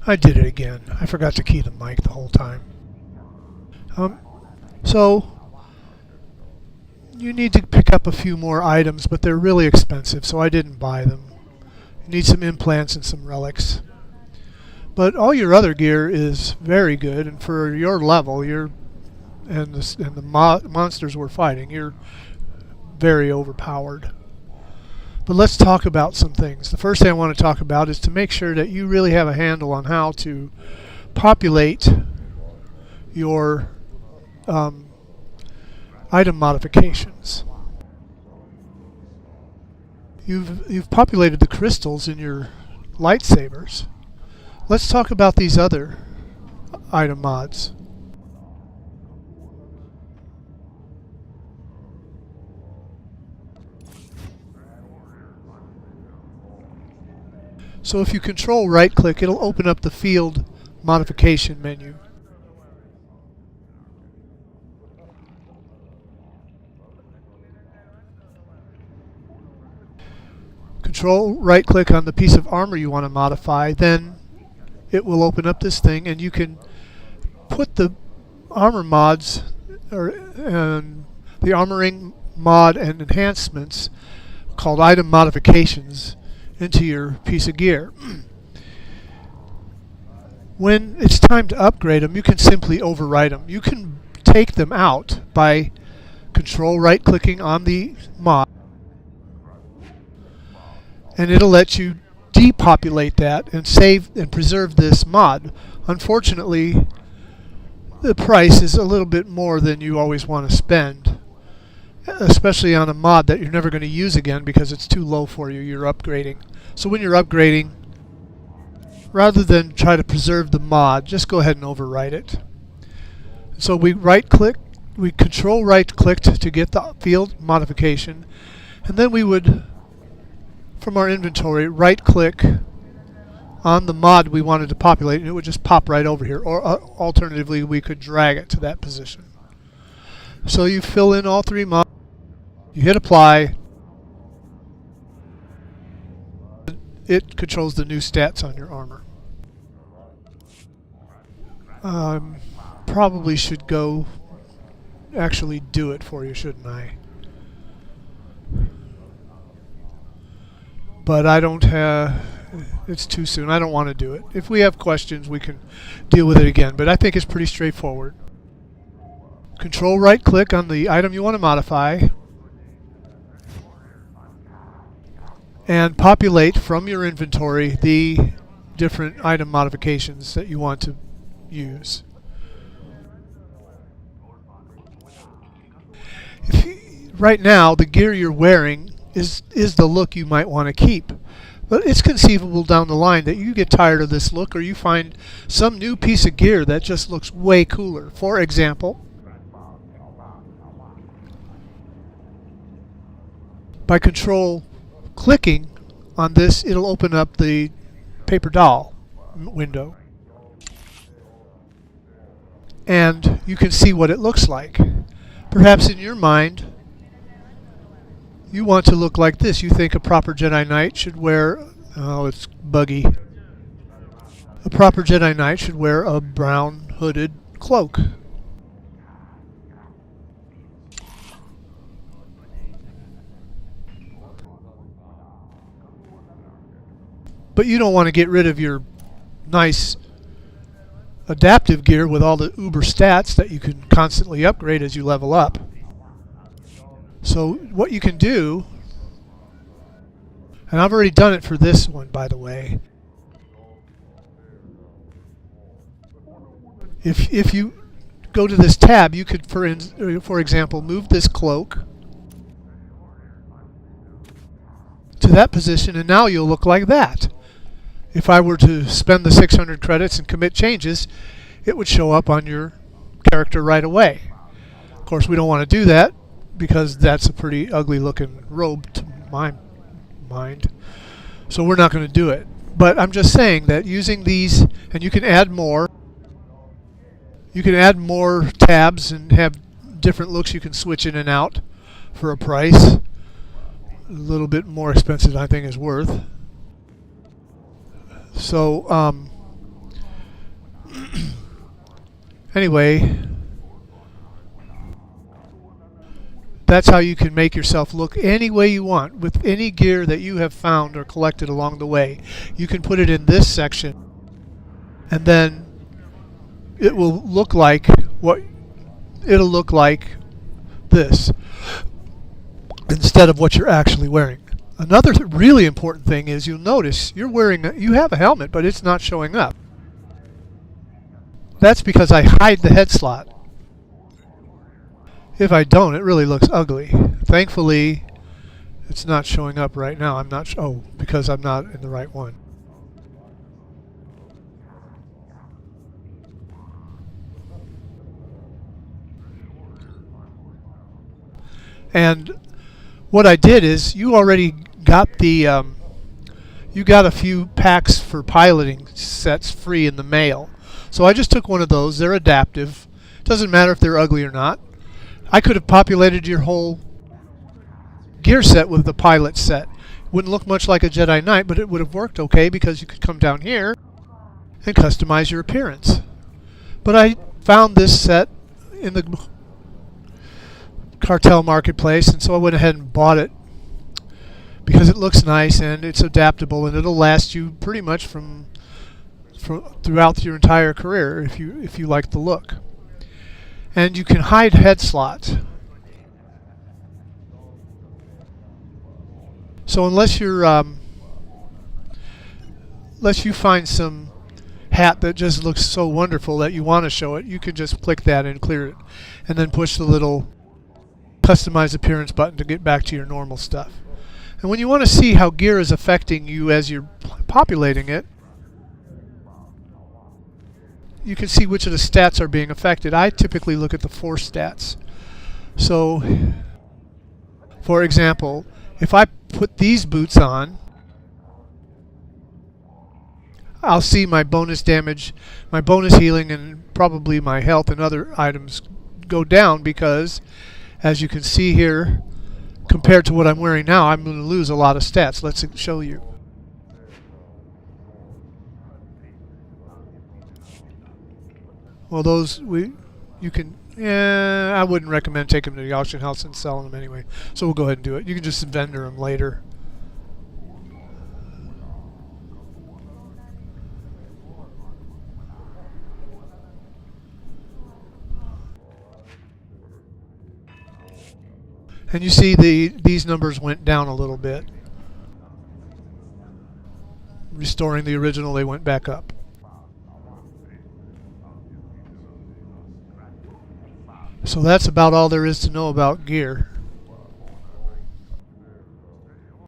I did it again. I forgot to key the mic the whole time. So you need to pick up a few more items, but they're really expensive, so I didn't buy them. You need some implants and some relics. But all your other gear is very good, and for your level, and the monsters we're fighting, you're very overpowered. But let's talk about some things. The first thing I want to talk about is to make sure that you really have a handle on how to populate your item modifications. You've populated the crystals in your lightsabers. Let's talk about these other item mods. So if you control right click, it'll open up the field modification menu. Control right click on the piece of armor you want to modify, then it will open up this thing and you can put the armor mods the armoring mod and enhancements called item modifications into your piece of gear. When it's time to upgrade them, you can simply overwrite them. You can take them out by control right clicking on the mod, and it'll let you depopulate that and save and preserve this mod. Unfortunately, the price is a little bit more than you always want to spend, especially on a mod that you're never going to use again because it's too low for you. You're upgrading. So when you're upgrading, rather than try to preserve the mod, just go ahead and overwrite it. So we control right clicked to get the field modification, and then we would, from our inventory, right click on the mod we wanted to populate and it would just pop right over here, or alternatively we could drag it to that position. So you fill in all three mods, you hit apply, it controls the new stats on your armor. Probably should go actually do it for you, shouldn't I? But I don't have, it's too soon. I don't want to do it. If we have questions, we can deal with it again, but I think it's pretty straightforward. Control right click on the item you want to modify and populate from your inventory the different item modifications that you want to use. Right now, the gear you're wearing is the look you might want to keep. But it's conceivable down the line that you get tired of this look or you find some new piece of gear that just looks way cooler. For example, by control clicking on this, it'll open up the paper doll window. And you can see what it looks like. Perhaps in your mind, you want to look like this. You think a proper Jedi Knight should wear, oh, it's buggy. A proper Jedi Knight should wear a brown hooded cloak. But you don't want to get rid of your nice adaptive gear with all the uber stats that you can constantly upgrade as you level up. So what you can do, and I've already done it for this one, by the way. If you go to this tab, you could, for example, move this cloak to that position, and now you'll look like that. If I were to spend the 600 credits and commit changes, it would show up on your character right away. Of course, we don't want to do that because that's a pretty ugly looking robe to my mind. So we're not going to do it. But I'm just saying that using these, and you can add more. You can add more tabs and have different looks you can switch in and out for a price. A little bit more expensive than I think is worth. So Anyway, that's how you can make yourself look any way you want with any gear that you have found or collected along the way. You can put it in this section, and then it will look like this instead of what you're actually wearing. Another really important thing is you'll notice you have a helmet, but it's not showing up. That's because I hide the head slot. If I don't, it really looks ugly. Thankfully, it's not showing up right now. I'm not because I'm not in the right one. And what I did is you already got you got a few packs for piloting sets free in the mail. So I just took one of those. They're adaptive. Doesn't matter if they're ugly or not. I could have populated your whole gear set with the pilot set. Wouldn't look much like a Jedi Knight, but it would have worked okay because you could come down here and customize your appearance. But I found this set in the cartel marketplace, and so I went ahead and bought it because it looks nice and it's adaptable, and it'll last you pretty much from throughout your entire career if you like the look. And you can hide head slots. So unless you find some hat that just looks so wonderful that you want to show it, you can just click that and clear it, and then push the little customize appearance button to get back to your normal stuff. And when you want to see how gear is affecting you as you're populating it, you can see which of the stats are being affected. I typically look at the force stats. So, for example, if I put these boots on, I'll see my bonus damage, my bonus healing, and probably my health and other items go down because, as you can see here, compared to what I'm wearing now, I'm going to lose a lot of stats. Let's show you. Well, I wouldn't recommend taking them to the auction house and selling them anyway. So we'll go ahead and do it. You can just vendor them later. And you see these numbers went down a little bit. Restoring the original, they went back up. So that's about all there is to know about gear.